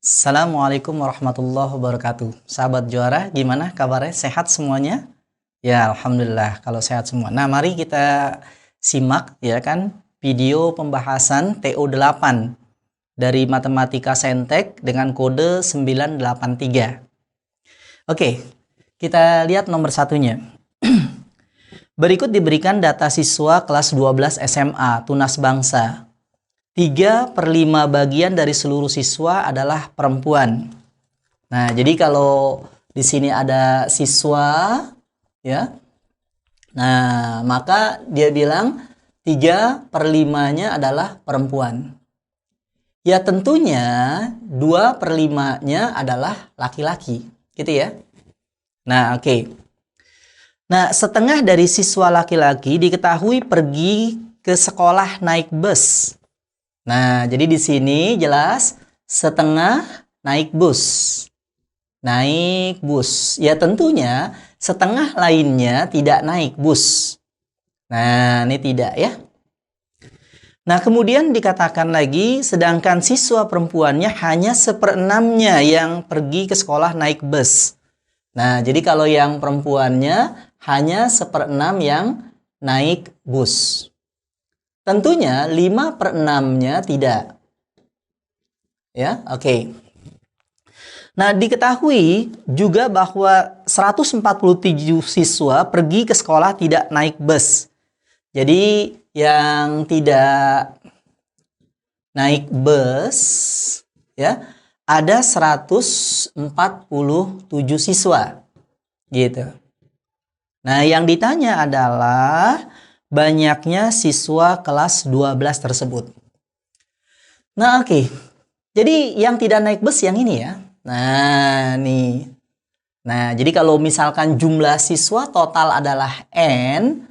Assalamualaikum warahmatullahi wabarakatuh. Sahabat juara, gimana kabarnya? Sehat semuanya? Ya, alhamdulillah kalau sehat semua. Nah, mari kita simak ya kan video pembahasan TO8 dari Matematika Saintek dengan kode 983. Oke, kita lihat nomor satunya. Berikut diberikan data siswa kelas 12 SMA tunas bangsa. 3/5 bagian dari seluruh siswa adalah perempuan. Nah, jadi kalau di sini ada siswa, ya. Nah, maka dia bilang 3/5-nya adalah perempuan. Ya tentunya 2/5-nya adalah laki-laki, gitu ya. Nah, oke. Nah, setengah dari siswa laki-laki diketahui pergi ke sekolah naik bus. Nah, jadi di sini jelas setengah naik bus. Naik bus. Ya tentunya setengah lainnya tidak naik bus. Nah, ini tidak ya. Nah, kemudian dikatakan lagi, sedangkan siswa perempuannya hanya 1/6-nya yang pergi ke sekolah naik bus. Nah, jadi kalau yang perempuannya hanya 1/6 yang naik bus. Tentunya 5/6-nya tidak. Ya, oke. Nah, diketahui juga bahwa 147 siswa pergi ke sekolah tidak naik bus. Jadi, yang tidak naik bus ya, ada 147 siswa. Gitu. Nah, yang ditanya adalah banyaknya siswa kelas 12 tersebut. Nah, oke. Jadi yang tidak naik bus yang ini ya. Nah, nih. Nah, jadi kalau misalkan jumlah siswa total adalah N,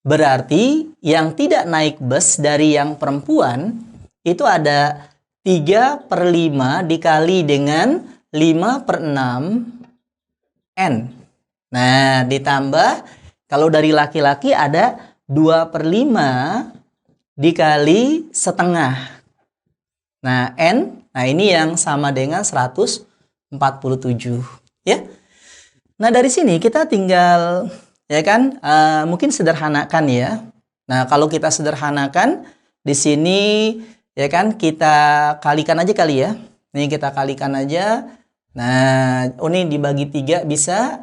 berarti yang tidak naik bus dari yang perempuan itu ada 3/5 dikali dengan 5/6 N. Nah, ditambah kalau dari laki-laki ada 2/5 dikali setengah. Nah, N, nah ini yang sama dengan 147. Ya. Nah, dari sini kita tinggal, ya kan, mungkin sederhanakan ya. Nah, kalau kita sederhanakan, di sini, ya kan, kita kalikan aja kali ya. Ini kita kalikan aja. Nah, ini dibagi 3 bisa.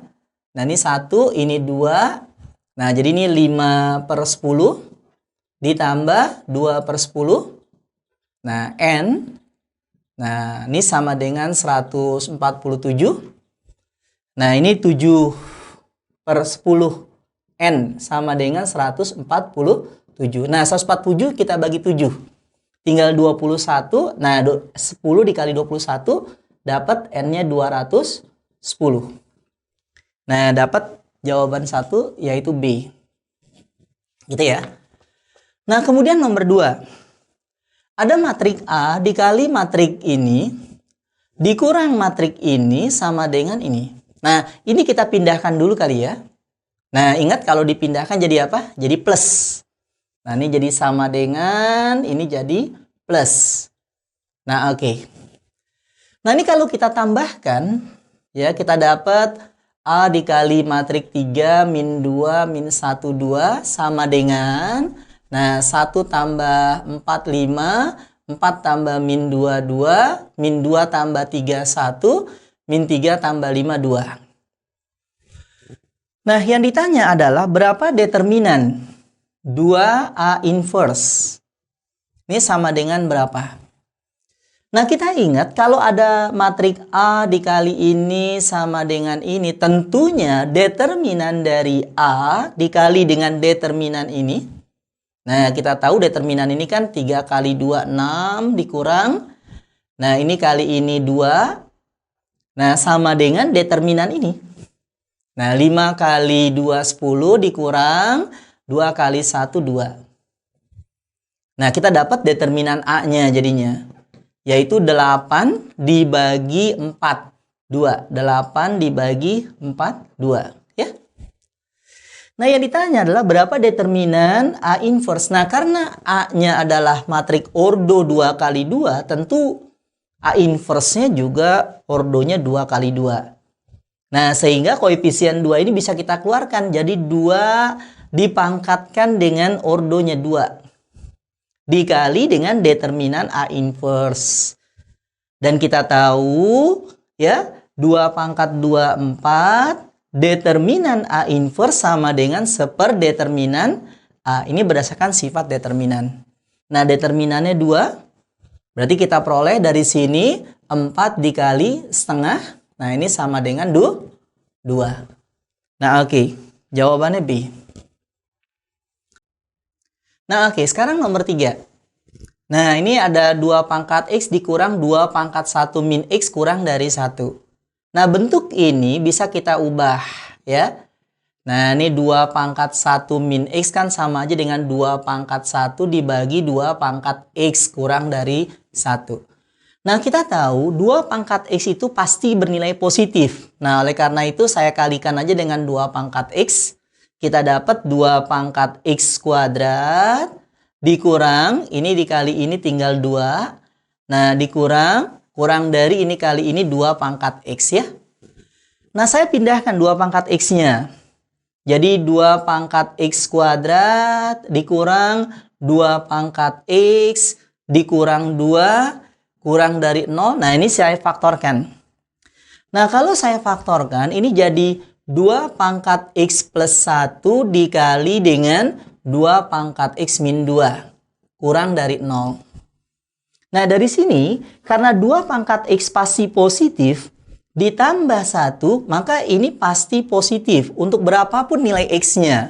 Nah, ini 1, ini 2. Nah, jadi ini 5/10 ditambah 2/10. Nah, N. Nah, ini sama dengan 147. Nah, ini 7/10 N sama dengan 147. Nah, 147 kita bagi 7. Tinggal 21. Nah, 10 dikali 21 dapat N-nya 210. Nah, dapat jawaban 1 yaitu B. Gitu ya. Nah, kemudian nomor 2. Ada matrik A dikali matrik ini dikurang matrik ini sama dengan ini. Nah, ini kita pindahkan dulu kali ya. Nah, ingat kalau dipindahkan jadi apa? Jadi plus. Nah, ini jadi sama dengan ini jadi plus. Nah, oke. Nah, ini kalau kita tambahkan ya kita dapat A dikali matrik 3 min 2 min 1 2 sama dengan, nah 1 tambah 4 5, 4 tambah min 2 2, min 2 tambah 3 1, min 3 tambah 5 2. Nah, yang ditanya adalah berapa determinan 2A inverse. Ini sama dengan berapa? Nah, kita ingat kalau ada matrik A dikali ini sama dengan ini, tentunya determinan dari A dikali dengan determinan ini. Nah, kita tahu determinan ini kan 3 kali 2, 6 dikurang. Nah, ini kali ini 2. Nah, sama dengan determinan ini. Nah, 5 kali 2, 10 dikurang 2 kali 1, 2. Nah, kita dapat determinan A-nya jadinya. Yaitu 8 dibagi 4, 2. 8 dibagi 4, 2. Ya. Nah, yang ditanya adalah berapa determinan A inverse. Nah, karena A-nya adalah matrik ordo 2 kali 2, tentu A inverse-nya juga ordonya 2 kali 2. Nah, sehingga koefisien 2 ini bisa kita keluarkan. Jadi 2 dipangkatkan dengan ordonya 2. Dikali dengan determinan A inverse. Dan kita tahu, ya, 2 pangkat 2, 4. Determinan A inverse sama dengan seperdeterminan A. Ini berdasarkan sifat determinan. Nah, determinannya 2. Berarti kita peroleh dari sini 4 dikali setengah. Nah, ini sama dengan 2. Nah, oke. Jawabannya B. Nah, oke. Sekarang nomor 3. Nah, ini ada 2 pangkat X dikurang 2 pangkat 1 min X kurang dari 1. Nah, bentuk ini bisa kita ubah, ya. Nah, ini 2 pangkat 1 min X kan sama aja dengan 2 pangkat 1 dibagi 2 pangkat X kurang dari 1. Nah, kita tahu 2 pangkat X itu pasti bernilai positif. Nah, oleh karena itu saya kalikan aja dengan 2 pangkat X. Kita dapat 2 pangkat X kuadrat dikurang, ini dikali ini tinggal 2. Nah, kurang dari ini kali ini 2 pangkat X, ya. Nah, saya pindahkan 2 pangkat X-nya. Jadi 2 pangkat X kuadrat dikurang 2 pangkat X dikurang 2 kurang dari 0. Nah, ini saya faktorkan. Nah, kalau saya faktorkan ini jadi 2 pangkat X plus 1 dikali dengan 2 pangkat X min 2 kurang dari 0. Nah, dari sini karena 2 pangkat X pasti positif ditambah 1, maka ini pasti positif untuk berapapun nilai X-nya.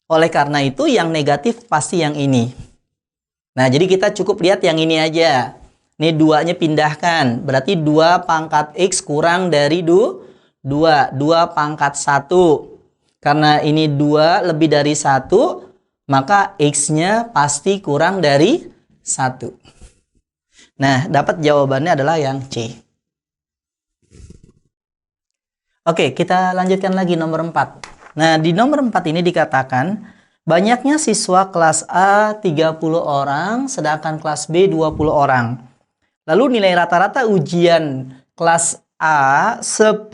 Oleh karena itu, yang negatif pasti yang ini. Nah, jadi kita cukup lihat yang ini aja. Ini 2-nya pindahkan. Berarti 2 pangkat X kurang dari 2 pangkat 1. Karena ini 2 lebih dari 1, maka X-nya pasti kurang dari 1. Nah, dapat jawabannya adalah yang C. Oke, kita lanjutkan lagi nomor 4. Nah, di nomor 4 ini dikatakan banyaknya siswa kelas A 30 orang, sedangkan kelas B 20 orang. Lalu nilai rata-rata ujian kelas A 10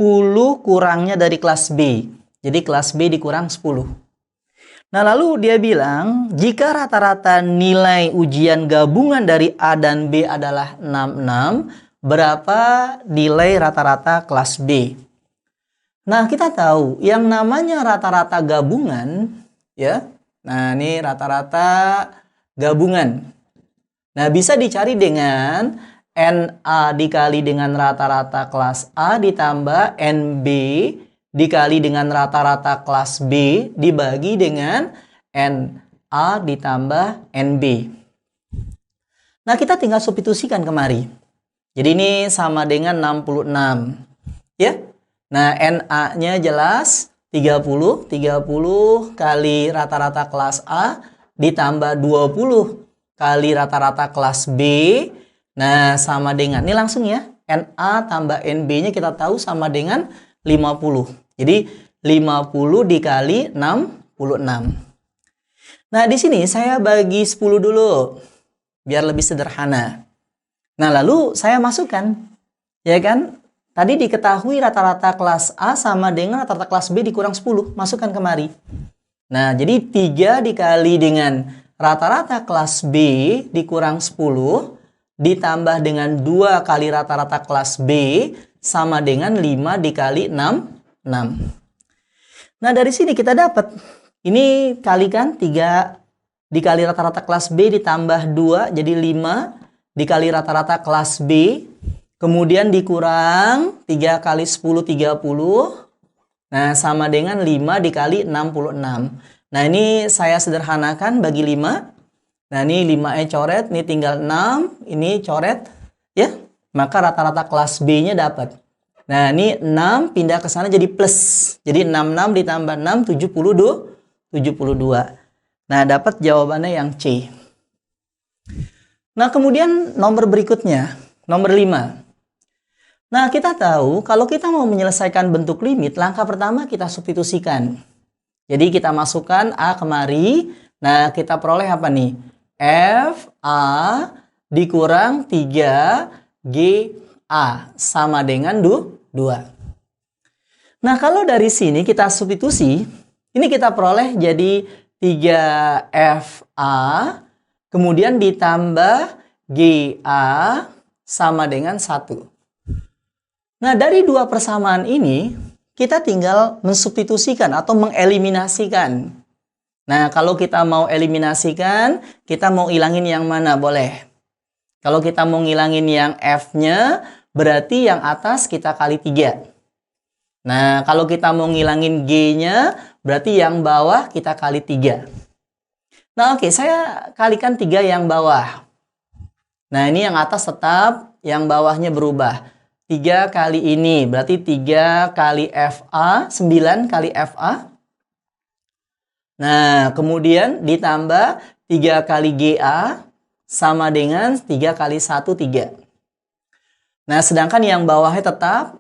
kurangnya dari kelas B. Jadi kelas B dikurang 10. Nah, lalu dia bilang jika rata-rata nilai ujian gabungan dari A dan B adalah 66, berapa nilai rata-rata kelas B? Nah, kita tahu yang namanya rata-rata gabungan, ya. Nah, ini rata-rata gabungan. Nah, bisa dicari dengan NA dikali dengan rata-rata kelas A ditambah NB dikali dengan rata-rata kelas B dibagi dengan NA ditambah NB. Nah, kita tinggal substitusikan kemari. Jadi ini sama dengan 66, ya. Nah, NA-nya jelas 30 kali rata-rata kelas A ditambah 20 kali rata-rata kelas B. Nah, sama dengan, ini langsung ya, NA tambah NB-nya kita tahu sama dengan 50. Jadi 50 dikali 66. Nah, di sini saya bagi 10 dulu biar lebih sederhana. Nah, lalu saya masukkan, ya kan? Tadi diketahui rata-rata kelas A sama dengan rata-rata kelas B dikurang 10. Masukkan kemari. Nah, jadi 3 dikali dengan rata-rata kelas B dikurang 10 ditambah dengan 2 kali rata-rata kelas B sama dengan 5 dikali 6. Nah, dari sini kita dapat. Ini kalikan 3 dikali rata-rata kelas B ditambah 2 jadi 5 dikali rata-rata kelas B. Kemudian dikurang 3 kali 10, 30. Nah, sama dengan 5 dikali 66. Nah, ini saya sederhanakan bagi 5. Nah, ini 5E coret, ini tinggal 6. Ini coret, ya. Maka rata-rata kelas B-nya dapat. Nah, ini 6 pindah ke sana jadi plus. Jadi 66 ditambah 6, 72. Nah, dapat jawabannya yang C. Nah, kemudian nomor berikutnya, nomor 5. Nah, kita tahu kalau kita mau menyelesaikan bentuk limit, langkah pertama kita substitusikan. Jadi kita masukkan A kemari. Nah, kita peroleh apa nih? F A dikurang 3 GA sama dengan 2. Nah, kalau dari sini kita substitusi, ini kita peroleh jadi 3FA, kemudian ditambah GA sama dengan 1. Nah, dari dua persamaan ini, kita tinggal mensubstitusikan atau mengeliminasikan. Nah, kalau kita mau eliminasikan, kita mau ilangin yang mana? Boleh. Kalau kita mau ngilangin yang F-nya, berarti yang atas kita kali 3. Nah, kalau kita mau ngilangin G-nya, berarti yang bawah kita kali 3. Nah, oke, saya kalikan 3 yang bawah. Nah, ini yang atas tetap, yang bawahnya berubah. 3 kali ini, berarti 3 kali FA, 9 kali FA. Nah, kemudian ditambah 3 kali GA, sama dengan 3 kali 1, 3. Nah, sedangkan yang bawahnya tetap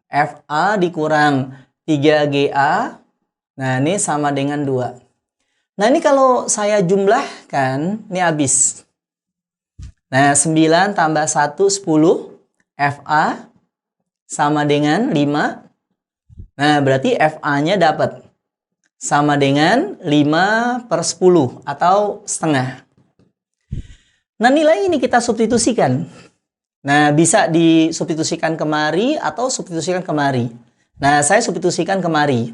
FA dikurang 3GA. Nah, ini sama dengan 2. Nah, ini kalau saya jumlahkan, ini habis. Nah, 9 tambah 1, 10. FA sama dengan 5. Nah, berarti FA-nya dapat sama dengan 5/10 atau setengah. Nah, nilai ini kita substitusikan. Nah, bisa disubstitusikan kemari atau substitusikan kemari. Nah, saya substitusikan kemari.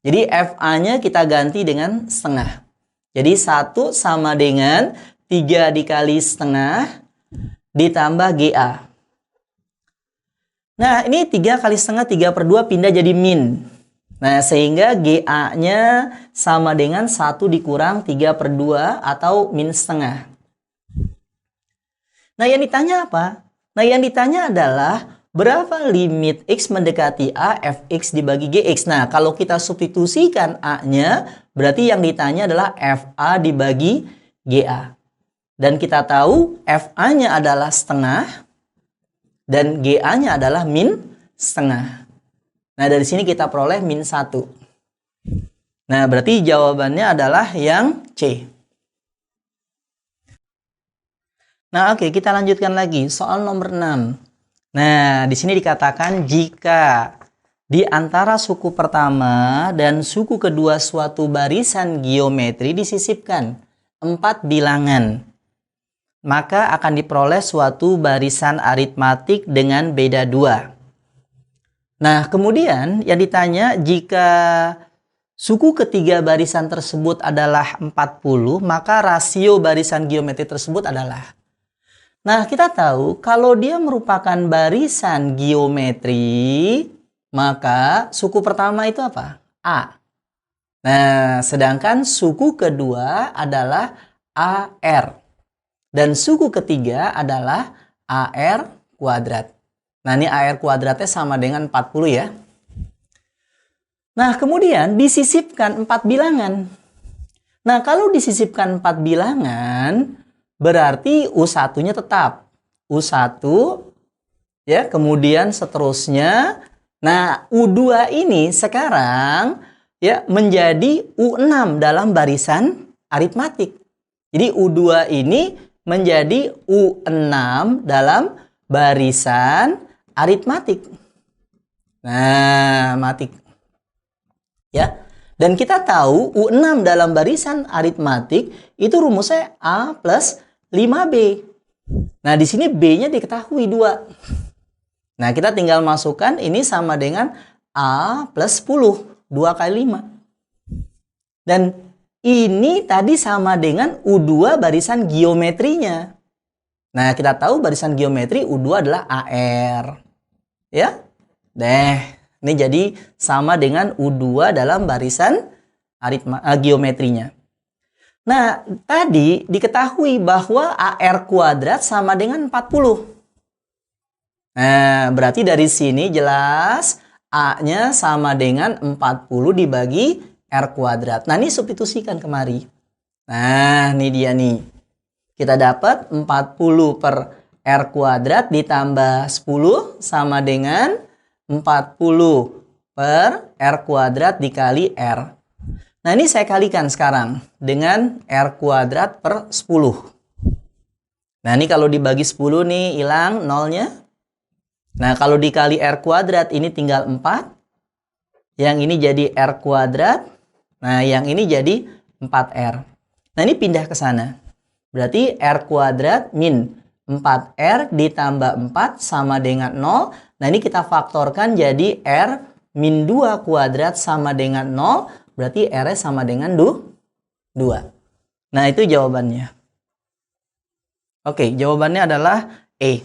Jadi, FA-nya kita ganti dengan setengah. Jadi, 1 sama dengan 3 dikali setengah ditambah GA. Nah, ini 3 kali setengah, 3/2 pindah jadi min. Nah, sehingga GA-nya sama dengan 1 dikurang 3/2 atau min setengah. Nah, yang ditanya apa? Nah, yang ditanya adalah berapa limit X mendekati A, Fx dibagi Gx. Nah, kalau kita substitusikan A-nya, berarti yang ditanya adalah Fa dibagi Ga. Dan kita tahu Fa-nya adalah setengah dan Ga-nya adalah min setengah. Nah, dari sini kita peroleh min 1. Nah, berarti jawabannya adalah yang C. Nah, oke, kita lanjutkan lagi. Soal nomor 6. Nah, di sini dikatakan jika di antara suku pertama dan suku kedua suatu barisan geometri disisipkan 4 bilangan, maka akan diperoleh suatu barisan aritmatik dengan beda 2. Nah, kemudian yang ditanya jika suku ketiga barisan tersebut adalah 40, maka rasio barisan geometri tersebut adalah. Nah, kita tahu kalau dia merupakan barisan geometri, maka suku pertama itu apa? A. Nah, sedangkan suku kedua adalah AR. Dan suku ketiga adalah AR kuadrat. Nah, ini AR kuadratnya sama dengan 40 ya. Nah, kemudian disisipkan 4 bilangan. Nah, kalau disisipkan 4 bilangan, berarti U1-nya tetap. U1, ya, kemudian seterusnya. Nah, U2 ini sekarang ya menjadi U6 dalam barisan aritmatik. Jadi U2 ini menjadi U6 dalam barisan aritmatik. Nah, matik. Ya. Dan kita tahu U6 dalam barisan aritmatik itu rumusnya A plus 5B. Nah, di sini B-nya diketahui 2. Nah, kita tinggal masukkan ini sama dengan A plus 10. 2 kali 5. Dan ini tadi sama dengan U2 barisan geometrinya. Nah, kita tahu barisan geometri U2 adalah AR. Ya? Ini jadi sama dengan U2 dalam barisan geometrinya. Nah, tadi diketahui bahwa AR kuadrat sama dengan 40. Nah, berarti dari sini jelas A-nya sama dengan 40 dibagi R kuadrat. Nah, ini substitusikan kemari. Nah, ini dia nih. Kita dapat 40 per R kuadrat ditambah 10 sama dengan 40 per R kuadrat dikali R. Nah, ini saya kalikan sekarang dengan R kuadrat per 10. Nah, ini kalau dibagi 10 nih, hilang nolnya. Nah, kalau dikali R kuadrat, ini tinggal 4. Yang ini jadi R kuadrat. Nah, yang ini jadi 4R. Nah, ini pindah ke sana. Berarti R kuadrat min 4R ditambah 4 sama dengan 0. Nah, ini kita faktorkan jadi R min 2 kuadrat sama dengan 0. Berarti R-nya sama dengan 2. Nah, itu jawabannya. Oke, jawabannya adalah E.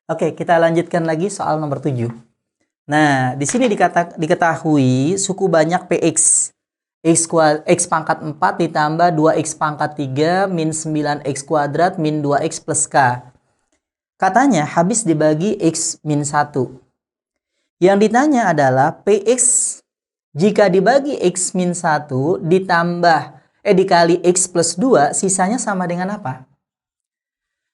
Oke, kita lanjutkan lagi soal nomor 7. Nah, di sini diketahui suku banyak PX. X pangkat 4 ditambah 2X pangkat 3 min 9X kuadrat min 2X plus K. Katanya habis dibagi X min 1. Yang ditanya adalah PX jika dibagi X min 1 dikali X plus 2, sisanya sama dengan apa?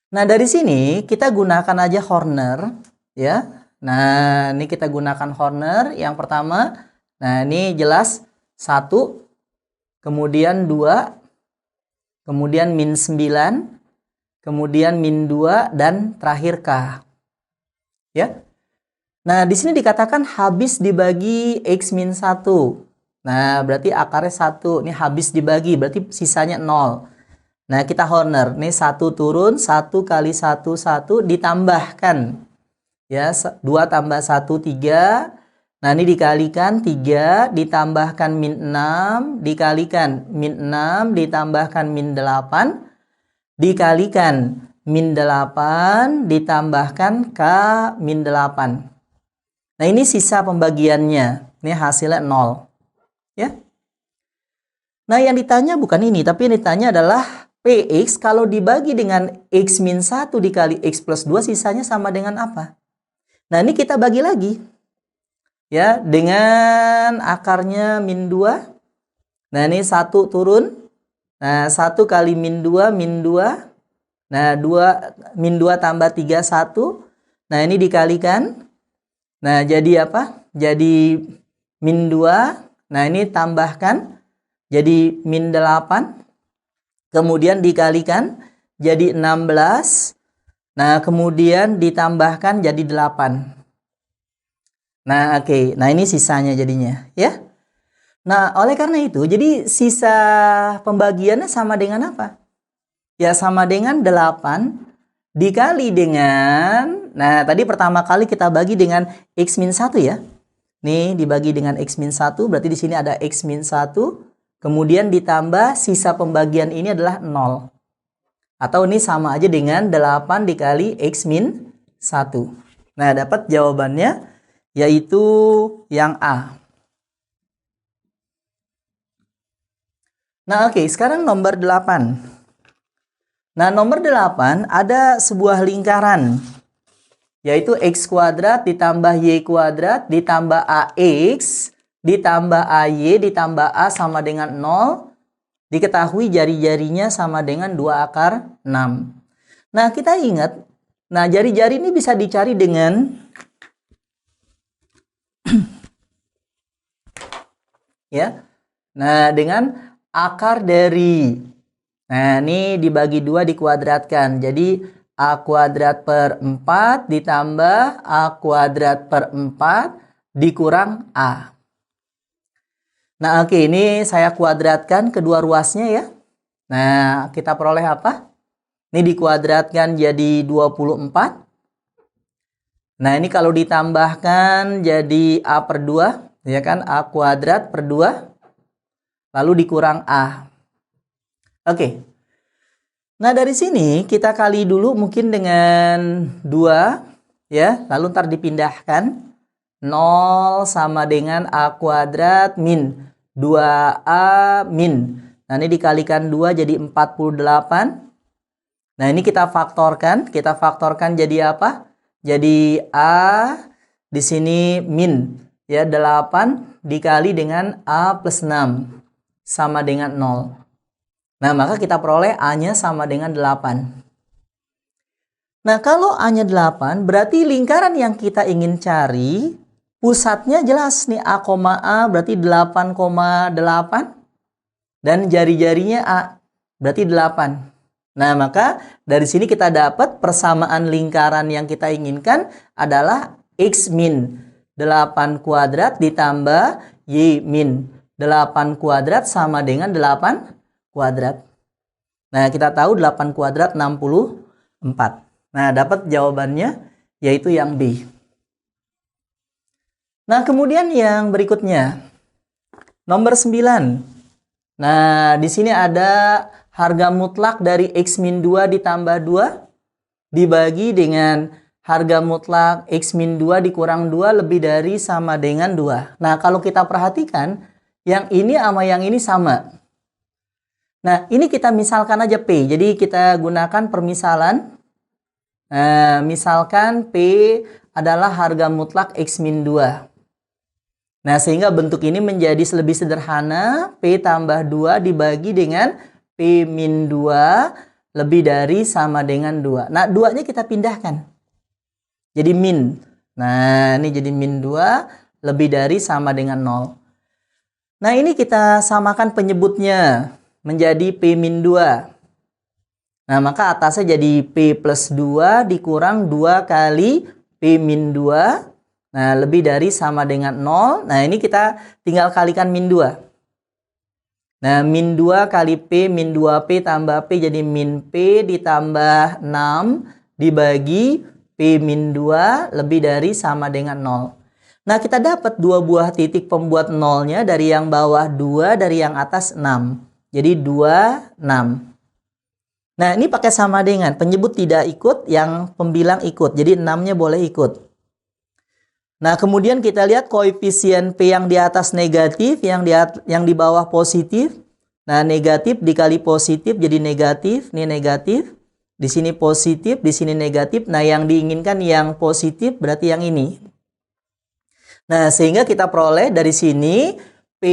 Nah, dari sini kita gunakan aja Horner, ya. Nah, ini kita gunakan Horner yang pertama. Nah, ini jelas 1, kemudian 2, kemudian min 9, kemudian min 2, dan terakhir K. Ya. Nah, di sini dikatakan habis dibagi X min 1. Nah, berarti akarnya 1. Ini habis dibagi, berarti sisanya 0. Nah, kita Horner. Ini 1 turun, 1 kali 1, 1 ditambahkan. Ya, 2 tambah 1, 3. Nah, ini dikalikan 3, ditambahkan min 6, dikalikan min 6, ditambahkan min 8, dikalikan min 8, ditambahkan K min 8. Nah, ini sisa pembagiannya. Ini hasilnya 0. Ya. Nah, yang ditanya bukan ini, tapi yang ditanya adalah PX kalau dibagi dengan X min 1 dikali X plus 2, sisanya sama dengan apa? Nah, ini kita bagi lagi. Ya, dengan akarnya min 2. Nah, ini 1 turun. Nah, 1 kali min 2, min 2. Nah, 2 min 2 tambah 3, 1. Nah, ini dikalikan. Nah, jadi apa? Jadi min 2. Nah, ini tambahkan. Jadi min 8. Kemudian dikalikan. Jadi 16. Nah, kemudian ditambahkan jadi 8. Nah, oke. Nah, ini sisanya jadinya, ya. Nah, oleh karena itu, jadi sisa pembagiannya sama dengan apa? Ya, sama dengan 8 dikali dengan, nah, tadi pertama kali kita bagi dengan X min 1 ya. Nih, dibagi dengan X min 1, berarti di sini ada X min 1, kemudian ditambah sisa pembagian ini adalah 0. Atau ini sama aja dengan 8 dikali X min 1. Nah, dapat jawabannya yaitu yang A. Nah, oke, sekarang nomor 8. Nah, nomor 8 ada sebuah lingkaran, yaitu X kuadrat ditambah Y kuadrat ditambah AX ditambah AY ditambah A sama dengan 0. Diketahui jari-jarinya sama dengan 2 akar 6. Nah, kita ingat, nah jari-jari ini bisa dicari dengan ya. Nah, dengan akar dari, nah ini dibagi 2 dikuadratkan. Jadi A kuadrat per 4 ditambah A kuadrat per 4 dikurang A. Nah, oke, ini saya kuadratkan kedua ruasnya ya. Nah, kita peroleh apa? Ini dikuadratkan jadi 24. Nah, ini kalau ditambahkan jadi A per 2, ya kan? A kuadrat per 2, lalu dikurang A. Oke. Nah, dari sini kita kali dulu mungkin dengan 2, ya. Lalu ntar dipindahkan. 0 sama dengan A kuadrat min 2A min. Nah, ini dikalikan 2 jadi 48. Nah, ini kita faktorkan. Kita faktorkan jadi apa? Jadi A di sini min. Ya, 8 dikali dengan A plus 6. Sama dengan 0. Nah, maka kita peroleh A-nya sama dengan 8. Nah, kalau A-nya 8, berarti lingkaran yang kita ingin cari, pusatnya jelas nih A, A berarti 8,8. dan jari-jarinya A, berarti 8. Nah, maka dari sini kita dapat persamaan lingkaran yang kita inginkan adalah X min 8 kuadrat ditambah Y min 8 kuadrat sama dengan 8 kuadrat. Nah, kita tahu 8 kuadrat 64. Nah, dapat jawabannya yaitu yang B. Nah, kemudian yang berikutnya. Nomor 9. Nah, di sini ada harga mutlak dari X min 2 ditambah 2 dibagi dengan harga mutlak X min 2 dikurang 2 lebih dari sama dengan 2. Nah, kalau kita perhatikan, yang ini sama yang ini sama. Nah, ini kita misalkan aja P. Jadi, kita gunakan permisalan. Nah, misalkan P adalah harga mutlak X min 2. Nah, sehingga bentuk ini menjadi lebih sederhana. P tambah 2 dibagi dengan P min 2 lebih dari sama dengan 2. Nah, 2-nya kita pindahkan. Jadi min. Nah, ini jadi min 2 lebih dari sama dengan 0. Nah, ini kita samakan penyebutnya menjadi P min 2. Nah, maka atasnya jadi P plus 2 dikurang 2 kali P min 2. Nah, lebih dari sama dengan 0. Nah, ini kita tinggal kalikan min 2. Nah, min 2 kali P min 2P tambah P jadi min P ditambah 6 dibagi P min 2 lebih dari sama dengan 0. Nah, kita dapat dua buah titik pembuat nolnya dari yang bawah 2, dari yang atas 6. Jadi 2, 6. Nah, ini pakai sama dengan penyebut tidak ikut, yang pembilang ikut. Jadi 6-nya boleh ikut. Nah, kemudian kita lihat koefisien P yang di atas negatif, yang di bawah positif. Nah, negatif dikali positif jadi negatif, ini negatif. Di sini positif, di sini negatif. Nah, yang diinginkan yang positif berarti yang ini. Nah, sehingga kita peroleh dari sini P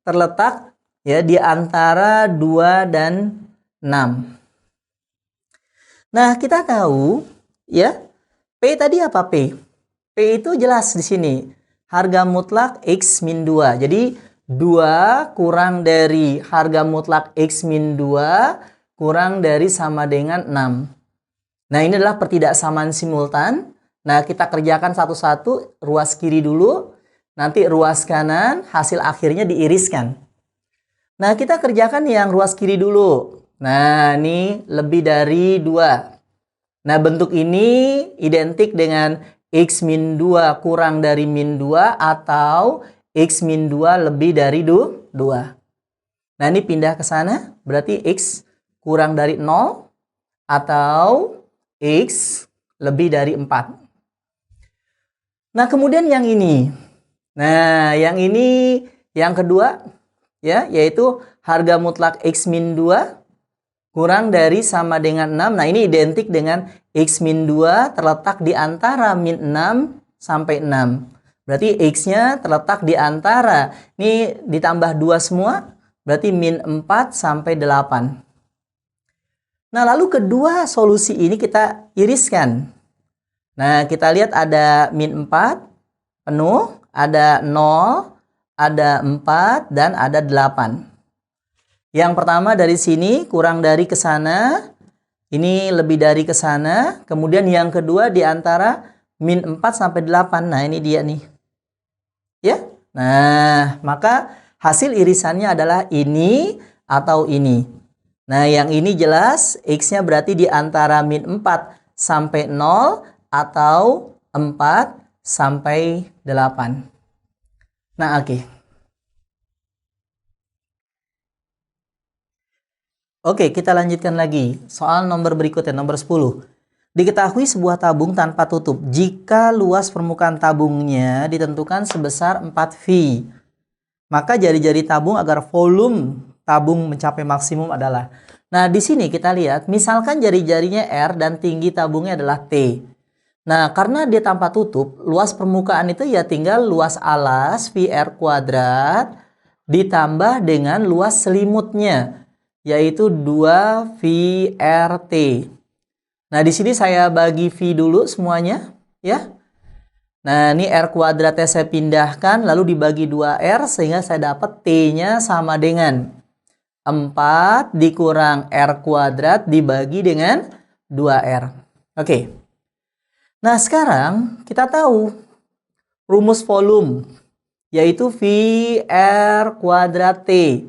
terletak ya di antara 2 dan 6. Nah, kita tahu ya, P tadi apa P? P itu jelas di sini. Harga mutlak X min 2. Jadi 2 kurang dari harga mutlak X min 2 kurang dari sama dengan 6. Nah, ini adalah pertidaksamaan simultan. Nah, kita kerjakan satu-satu. Ruas kiri dulu. Nanti ruas kanan. Hasil akhirnya diiriskan. Nah, kita kerjakan yang ruas kiri dulu. Nah, ini lebih dari 2. Nah, bentuk ini identik dengan X min 2 kurang dari min 2 atau X min 2 lebih dari 2. Nah, ini pindah ke sana. Berarti X kurang dari 0 atau X lebih dari 4. Nah, kemudian yang ini. Nah, yang ini yang kedua ya, yaitu harga mutlak X min 2 kurang dari sama dengan 6. Nah, ini identik dengan X min 2 terletak di antara min 6 sampai 6. Berarti X-nya terletak di antara, ini ditambah 2 semua, berarti min 4 sampai 8. Nah, lalu kedua solusi ini kita iriskan. Nah, kita lihat ada min 4 penuh, ada 0, ada 4, dan ada 8. Yang pertama dari sini kurang dari ke sana, ini lebih dari ke sana. Kemudian yang kedua di antara min 4 sampai 8. Nah, ini dia nih. Ya. Nah, maka hasil irisannya adalah ini atau ini. Nah, yang ini jelas X-nya berarti di antara min 4 sampai 0 atau 4 sampai 8. Nah, oke. Oke, kita lanjutkan lagi. Soal nomor berikutnya, nomor 10. Diketahui sebuah tabung tanpa tutup jika luas permukaan tabungnya ditentukan sebesar 4V. Maka jari-jari tabung agar volume tabung mencapai maksimum adalah. Nah, di sini kita lihat, misalkan jari-jarinya R dan tinggi tabungnya adalah T. Nah, karena dia tanpa tutup, luas permukaan itu ya tinggal luas alas VR kuadrat ditambah dengan luas selimutnya, yaitu 2VRT. Nah, di sini saya bagi V dulu semuanya, ya. Nah, ini R kuadratnya saya pindahkan, lalu dibagi 2R, sehingga saya dapat T-nya sama dengan. 4 dikurang R kuadrat dibagi dengan 2R. Oke. Nah, sekarang kita tahu rumus volume, yaitu VR kuadrat T.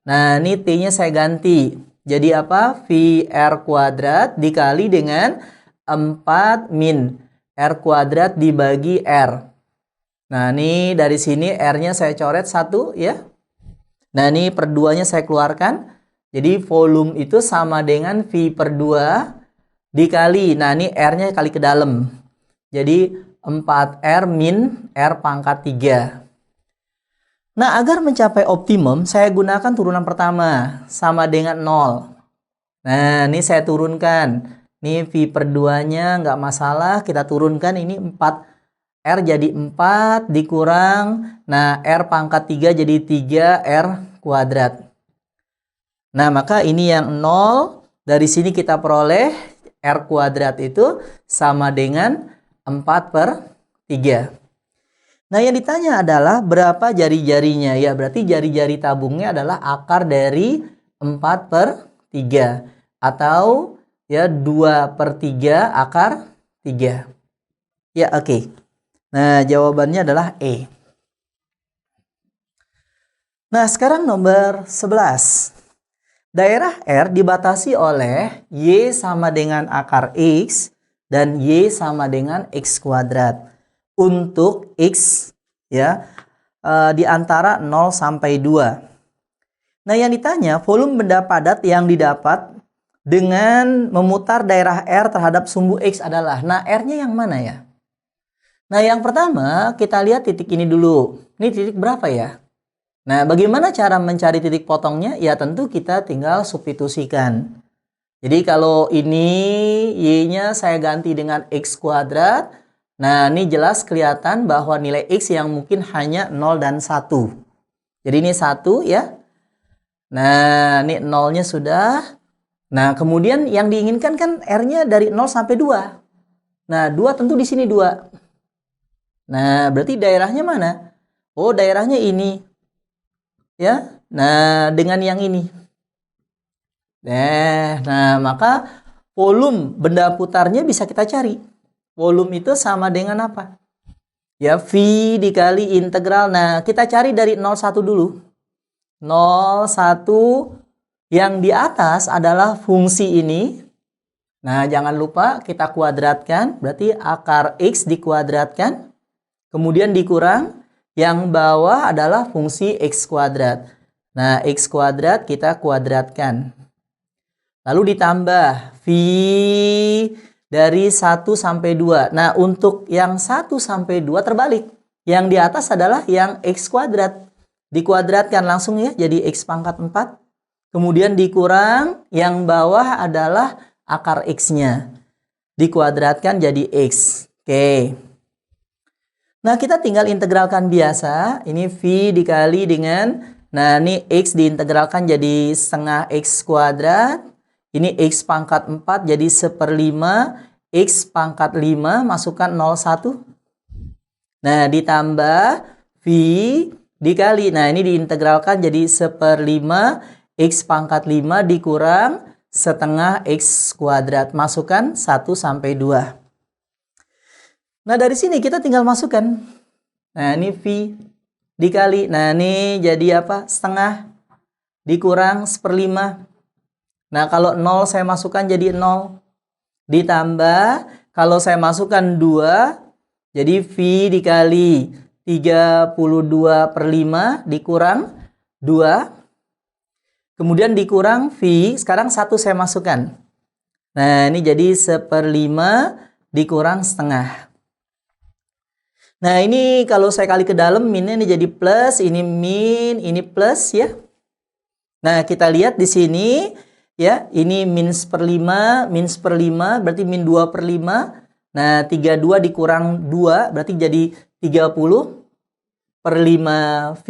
Nah, ini T-nya saya ganti. Jadi apa? VR kuadrat dikali dengan 4 min R kuadrat dibagi R. Nah, ini dari sini R-nya saya coret 1 ya. Nah, ini per 2-nya saya keluarkan. Jadi volume itu sama dengan V per 2 dikali. Nah, ini R-nya kali ke dalam. Jadi 4R min R pangkat 3. Nah, agar mencapai optimum, saya gunakan turunan pertama. Sama dengan 0. Nah, ini saya turunkan. Ini V per 2-nya nggak masalah. Kita turunkan ini 4R jadi 4 dikurang. Nah, R pangkat 3 jadi 3R kuadrat. Nah, maka ini yang 0. Dari sini kita peroleh R kuadrat itu sama dengan 4 per 3. Nah, yang ditanya adalah berapa jari-jarinya. Ya, berarti jari-jari tabungnya adalah akar dari 4 per 3. Atau ya 2 per 3 akar 3. Ya, oke. Nah, jawabannya adalah E. Nah, sekarang nomor 11. Daerah R dibatasi oleh Y sama dengan akar X dan Y sama dengan X kuadrat. Untuk X ya di antara 0 sampai 2. Nah, yang ditanya volume benda padat yang didapat dengan memutar daerah R terhadap sumbu X adalah. Nah, R-nya yang mana ya? Nah, yang pertama kita lihat titik ini dulu. Ini titik berapa ya? Nah, bagaimana cara mencari titik potongnya? Ya, tentu kita tinggal substitusikan. Jadi, kalau ini Y-nya saya ganti dengan X kuadrat. Nah, ini jelas kelihatan bahwa nilai X yang mungkin hanya 0 dan 1. Jadi, ini 1 ya. Nah, ini 0-nya sudah. Nah, kemudian yang diinginkan kan R-nya dari 0 sampai 2. Nah, 2 tentu di sini 2. Nah, berarti daerahnya mana? Oh, daerahnya ini. Ya, nah dengan yang ini. Nah, maka volume benda putarnya bisa kita cari. Volume itu sama dengan apa? Ya, V dikali integral. Nah, kita cari dari 01 dulu. 01 yang di atas adalah fungsi ini. Nah, jangan lupa kita kuadratkan. Berarti akar X dikuadratkan. Kemudian dikurang. Yang bawah adalah fungsi X kuadrat. Nah, X kuadrat kita kuadratkan. Lalu ditambah V dari 1 sampai 2. Nah, untuk yang 1 sampai 2 terbalik. Yang di atas adalah yang X kuadrat. Dikuadratkan langsung ya, jadi X pangkat 4. Kemudian dikurang, yang bawah adalah akar X-nya. Dikuadratkan jadi X. Oke. Nah, kita tinggal integralkan biasa. Ini V dikali dengan, nah ini X diintegralkan jadi setengah X kuadrat. Ini X pangkat 4 jadi 1/5. X pangkat 5 masukkan 0,1. Nah, ditambah V dikali. Nah, ini diintegralkan jadi 1/5. X pangkat 5 dikurang setengah X kuadrat. Masukkan 1 sampai 2. Nah, dari sini kita tinggal masukkan. Nah, ini V dikali. Nah, ini jadi apa? Setengah dikurang 1/5. Nah, kalau 0 saya masukkan jadi 0. Ditambah, kalau saya masukkan 2, jadi V dikali 32/5 dikurang 2. Kemudian dikurang V, sekarang 1 saya masukkan. Nah, ini jadi 1/5 dikurang setengah. Nah, ini kalau saya kali ke dalam, minnya ini jadi plus, ini min, ini plus ya. Nah, kita lihat di sini ya, ini min 1/5, berarti min 2/5. Nah, 32 dikurang 2, berarti jadi 30/5 V.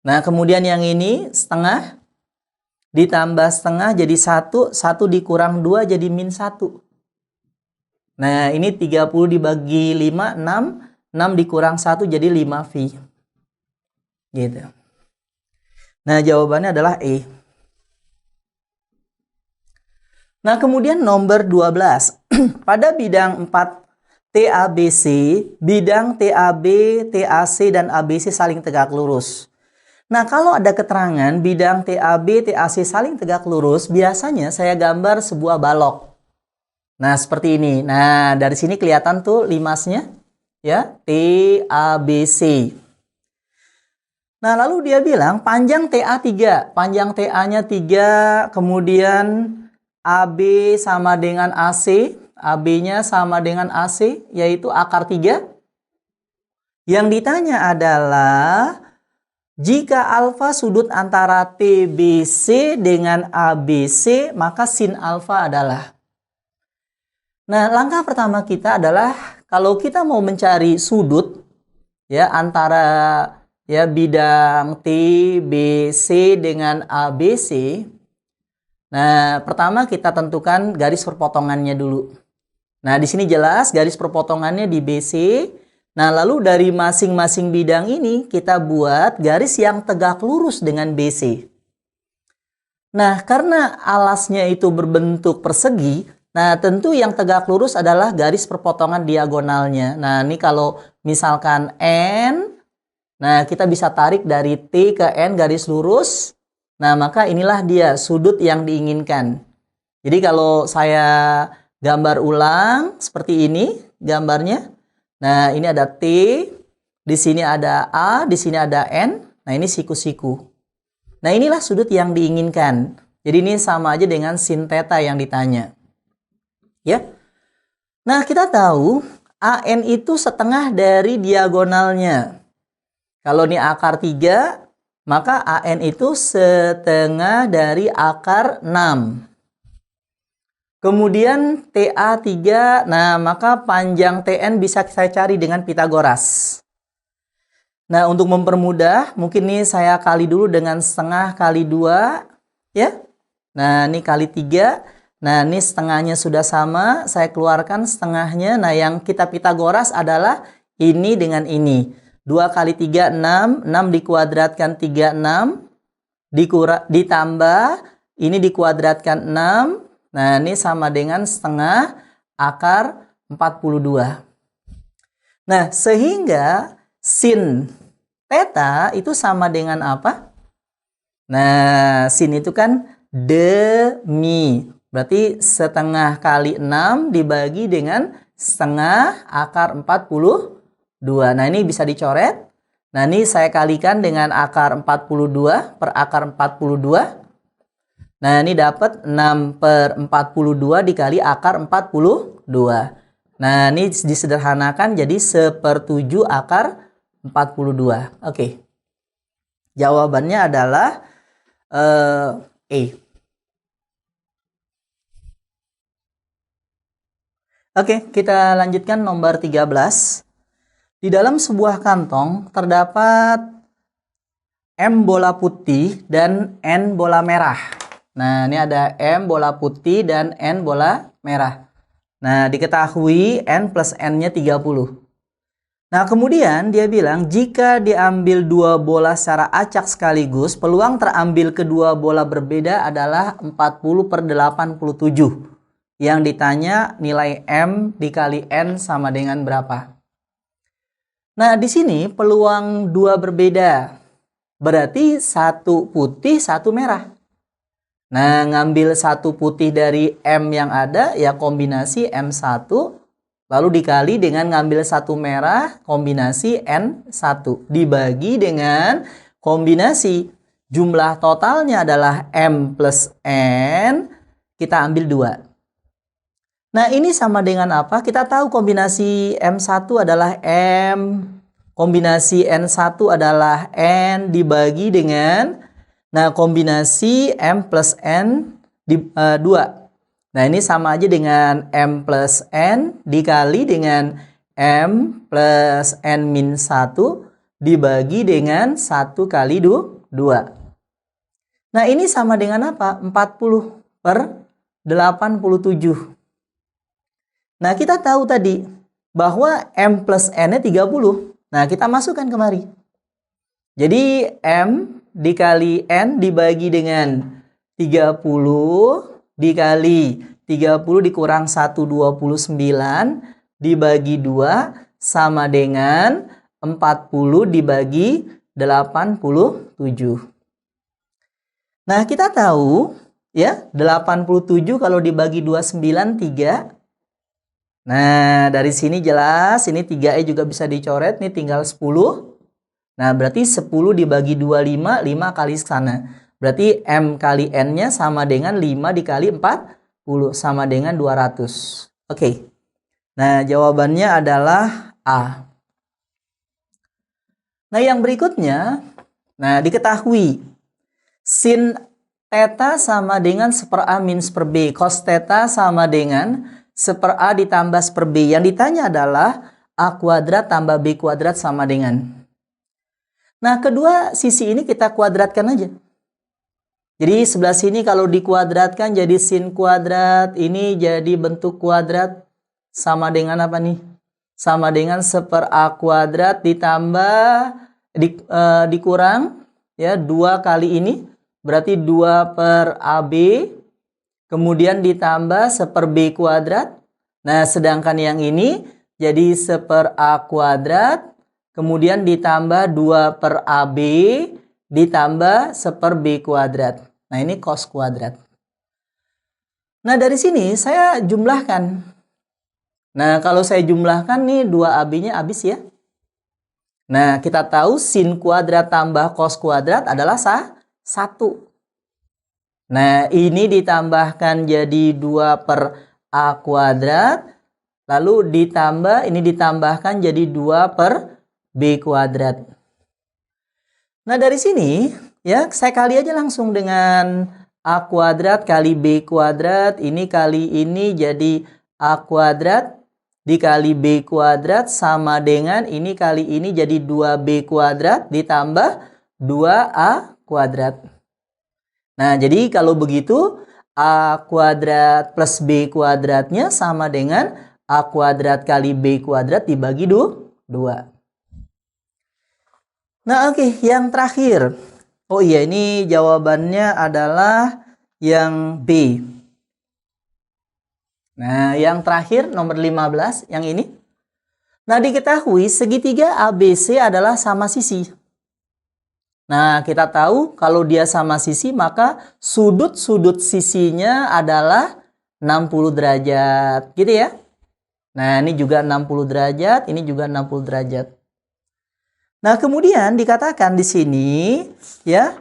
Nah, kemudian yang ini setengah, ditambah setengah jadi 1, 1 dikurang 2 jadi min 1. Nah, ini 30 dibagi 5, 6 dikurang 1 jadi 5V. Gitu. Nah, jawabannya adalah E. Nah, kemudian nomor 12. Pada bidang 4 TABC, bidang TAB, TAC, dan ABC saling tegak lurus. Nah, kalau ada keterangan bidang TAB, TAC saling tegak lurus, biasanya saya gambar sebuah balok. Nah, seperti ini. Nah, dari sini kelihatan tuh limasnya, ya, TABC. Nah, lalu dia bilang panjang TA 3. Panjang TA-nya 3, kemudian AB sama dengan AC. AB-nya sama dengan AC, yaitu akar 3. Yang ditanya adalah, jika alfa sudut antara TBC dengan ABC, maka sin alfa adalah. Nah, langkah pertama kita adalah, kalau kita mau mencari sudut, ya, antara ya bidang TBC dengan ABC. Nah, pertama kita tentukan garis perpotongannya dulu. Nah, di sini jelas garis perpotongannya di BC. Nah, lalu dari masing-masing bidang ini kita buat garis yang tegak lurus dengan BC. Nah, karena alasnya itu berbentuk persegi, nah tentu yang tegak lurus adalah garis perpotongan diagonalnya. Nah, ini kalau misalkan N, nah, kita bisa tarik dari T ke N garis lurus. Nah, maka inilah dia sudut yang diinginkan. Jadi kalau saya gambar ulang seperti ini gambarnya. Nah, ini ada T, di sini ada A, di sini ada N. Nah, ini siku-siku. Nah, inilah sudut yang diinginkan. Jadi ini sama aja dengan sin theta yang ditanya. Ya. Nah, kita tahu AN itu setengah dari diagonalnya. Kalau ini akar 3, maka AN itu setengah dari akar 6. Kemudian TA 3, nah maka panjang TN bisa saya cari dengan Pitagoras. Nah, untuk mempermudah, mungkin nih saya kali dulu dengan setengah kali 2, ya. Nah, ini kali 3. Nah, ini setengahnya sudah sama, saya keluarkan setengahnya. Nah, yang kita Pitagoras adalah ini dengan ini. 2 kali 3, 6. 6 dikuadratkan 36. Ditambah, ini dikuadratkan 6. Nah, ini sama dengan setengah akar 42. Nah, sehingga sin theta itu sama dengan apa? Nah, sin itu kan demi. Berarti setengah kali 6 dibagi dengan setengah akar 42. Nah, ini bisa dicoret. Nah, ini saya kalikan dengan akar 42 per akar 42. Nah, ini dapat 6 per 42 dikali akar 42. Nah, ini disederhanakan jadi 1/7 akar 42. Oke. Jawabannya adalah E. Oke, kita lanjutkan nomor 13. Di dalam sebuah kantong terdapat M bola putih dan N bola merah. Nah, ini ada M bola putih dan N bola merah. Nah, diketahui N plus N-nya 30. Nah, kemudian dia bilang jika diambil 2 bola secara acak sekaligus, peluang terambil kedua bola berbeda adalah 40/87. Yang ditanya nilai M dikali N sama dengan berapa? Nah, di sini peluang 2 berbeda. Berarti 1 putih, 1 merah. Nah, ngambil 1 putih dari M yang ada, ya kombinasi M1, lalu dikali dengan ngambil 1 merah, kombinasi N1. Dibagi dengan kombinasi jumlah totalnya adalah M plus N, kita ambil 2. Nah, ini sama dengan apa? Kita tahu kombinasi M1 adalah M, kombinasi N1 adalah N dibagi dengan, nah, kombinasi M plus N 2. Nah, ini sama aja dengan M plus N dikali dengan M plus N min 1 dibagi dengan 1 kali 2. Nah, ini sama dengan apa? 40/87. Nah, kita tahu tadi bahwa M plus N-nya 30. Nah, kita masukkan kemari. Jadi M dikali N dibagi dengan 30 dikali 30 dikurang 129 dibagi 2 sama dengan 40 dibagi 87. Nah, kita tahu ya, 87 kalau dibagi 29 3. Nah, dari sini jelas ini 3E juga bisa dicoret, ini tinggal 10. Nah, berarti 10 dibagi 25, 5 kali sana. Berarti M kali N-nya sama dengan 5 dikali 40 sama dengan 200. Oke. Nah, jawabannya adalah A. Nah, yang berikutnya, nah diketahui sin theta sama dengan 1/A min 1/B. Cos theta sama dengan 1/A ditambah 1/B. Yang ditanya adalah A kuadrat tambah B kuadrat sama dengan. Nah, kedua sisi ini kita kuadratkan aja. Jadi sebelah sini kalau dikuadratkan jadi sin kuadrat, ini jadi bentuk kuadrat sama dengan apa nih? Sama dengan 1/A kuadrat ditambah dikurang ya 2 kali ini berarti 2/AB, kemudian ditambah 1/B kuadrat. Nah, sedangkan yang ini jadi 1/A kuadrat kemudian ditambah 2/AB ditambah 1/B kuadrat. Nah, ini cos kuadrat. Nah, dari sini saya jumlahkan. Nah, kalau saya jumlahkan nih 2AB-nya habis ya. Nah, kita tahu sin kuadrat tambah cos kuadrat adalah 1. Nah, ini ditambahkan jadi 2/A kuadrat. Lalu ini ditambahkan jadi 2/B kuadrat. Nah, dari sini ya saya kali aja langsung dengan A kuadrat kali B kuadrat. Ini kali ini jadi A kuadrat dikali B kuadrat sama dengan ini kali ini jadi 2B kuadrat ditambah 2A kuadrat. Nah, jadi kalau begitu A kuadrat plus B kuadratnya sama dengan A kuadrat kali B kuadrat dibagi 2. Nah, oke, yang terakhir. Oh iya, ini jawabannya adalah yang B. Nah, yang terakhir nomor 15, yang ini. Nah, diketahui segitiga ABC adalah sama sisi. Nah, kita tahu kalau dia sama sisi maka sudut-sudut sisinya adalah 60 derajat, gitu ya. Nah, ini juga 60 derajat, ini juga 60 derajat. Nah, kemudian dikatakan di sini ya.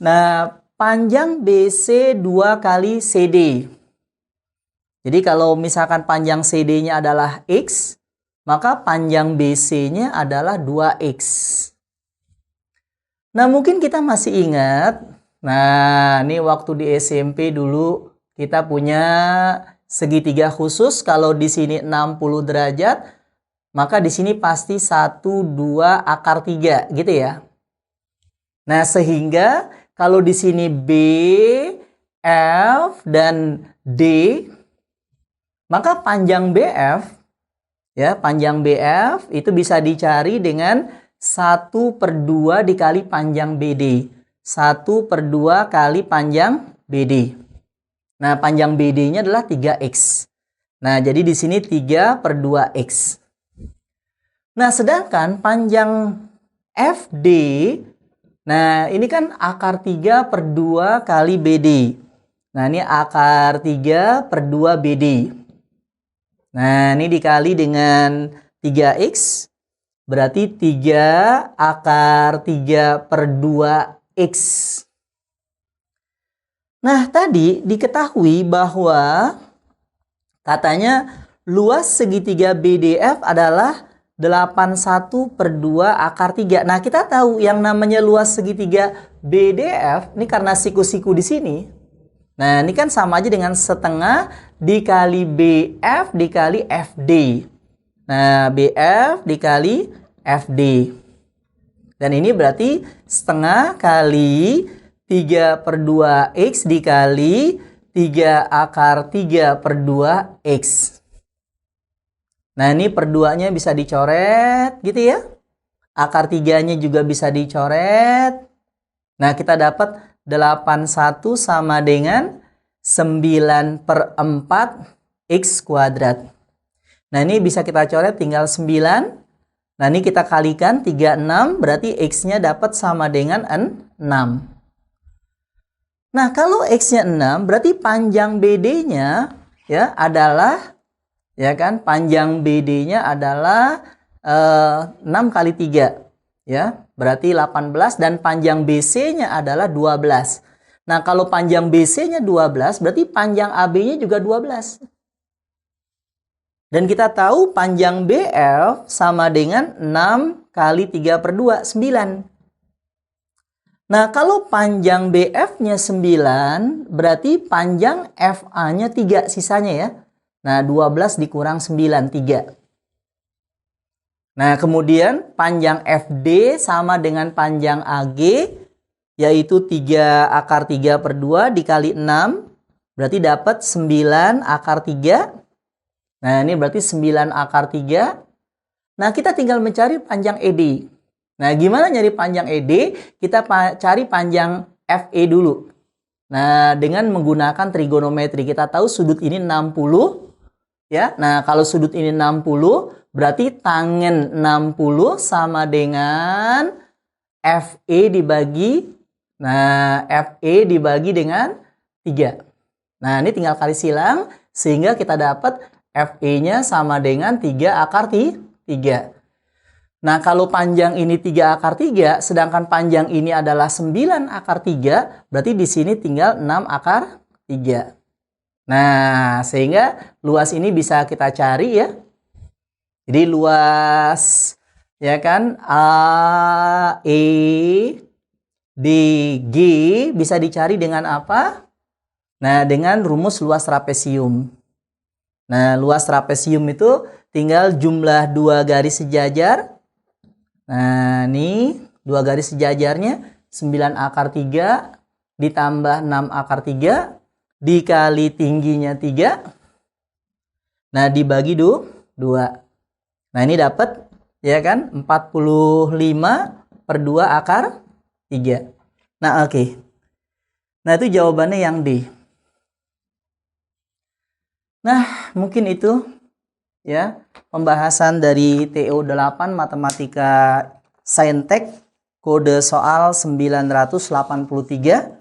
Nah, panjang BC 2 kali CD. Jadi kalau misalkan panjang CD-nya adalah X, maka panjang BC-nya adalah 2X. Nah, mungkin kita masih ingat. Nah, ini waktu di SMP dulu kita punya segitiga khusus. Kalau di sini 60 derajat, maka di sini pasti 1, 2, akar 3 gitu ya. Nah, sehingga kalau di sini B, F, dan D, maka panjang BF, ya, panjang BF itu bisa dicari dengan 1/2 dikali panjang BD. 1/2 kali panjang BD. Nah, panjang BD-nya adalah 3X. Nah, jadi di sini 3/2X. Nah, sedangkan panjang FD, nah ini kan akar 3/2 kali BD. Nah, ini akar 3/2 BD. Nah, ini dikali dengan 3X, berarti 3 akar 3/2X. Nah, tadi diketahui bahwa katanya luas segitiga BDF adalah 81/2 akar 3. Nah, kita tahu yang namanya luas segitiga BDF, ini karena siku-siku di sini. Nah, ini kan sama aja dengan setengah dikali BF dikali FD. Nah, BF dikali FD. Dan ini berarti setengah kali 3/2X dikali 3 akar 3/2X. Nah, ini perduanya bisa dicoret gitu ya. Akar 3-nya juga bisa dicoret. Nah, kita dapat 81 sama dengan 9/4 X kuadrat. Nah, ini bisa kita coret tinggal 9. Nah, ini kita kalikan 36, berarti X-nya dapat sama dengan 6. Nah, kalau X-nya 6, berarti panjang BD-nya ya adalah, ya kan, panjang BD-nya adalah 6 kali 3. Ya, berarti 18, dan panjang BC-nya adalah 12. Nah, kalau panjang BC-nya 12, berarti panjang AB-nya juga 12. Dan kita tahu panjang BF sama dengan 6 kali 3/2, 9. Nah, kalau panjang BF-nya 9, berarti panjang FA-nya 3 sisanya ya. Nah, 12 dikurang 9, 3. Nah, kemudian panjang FD sama dengan panjang AG, yaitu 3/3/2 dikali 6, berarti dapat 9/3. Nah, ini berarti 9/3. Nah, kita tinggal mencari panjang ED. Nah, gimana nyari panjang ED? Kita cari panjang FE dulu. Nah, dengan menggunakan trigonometri. Kita tahu sudut ini 60. Ya, nah kalau sudut ini 60, berarti tangen 60 sama dengan FE dibagi. Nah, FE dibagi dengan 3. Nah, ini tinggal kali silang. Sehingga kita dapat FE-nya sama dengan 3/3. Nah, kalau panjang ini 3/3, sedangkan panjang ini adalah 9/3, berarti di sini tinggal 6/3. Nah, sehingga luas ini bisa kita cari ya. Jadi luas, ya kan, AE DG bisa dicari dengan apa? Nah, dengan rumus luas trapesium. Nah, luas trapesium itu tinggal jumlah 2 garis sejajar. Nah, ini 2 garis sejajarnya 9/3 ditambah 6/3 dikali tingginya 3. Nah, dibagi 2. Nah, ini dapat ya kan 45/2/3. Nah, oke. Nah, itu jawabannya yang D. Nah, mungkin itu ya pembahasan dari TO8 Matematika Saintek kode soal 983.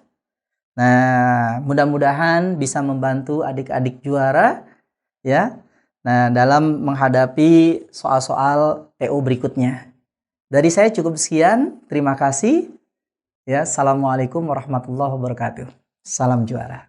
Nah, mudah-mudahan bisa membantu adik-adik juara ya. Nah, dalam menghadapi soal-soal TO berikutnya. Dari saya cukup sekian. Terima kasih. Ya, assalamualaikum warahmatullahi wabarakatuh. Salam juara.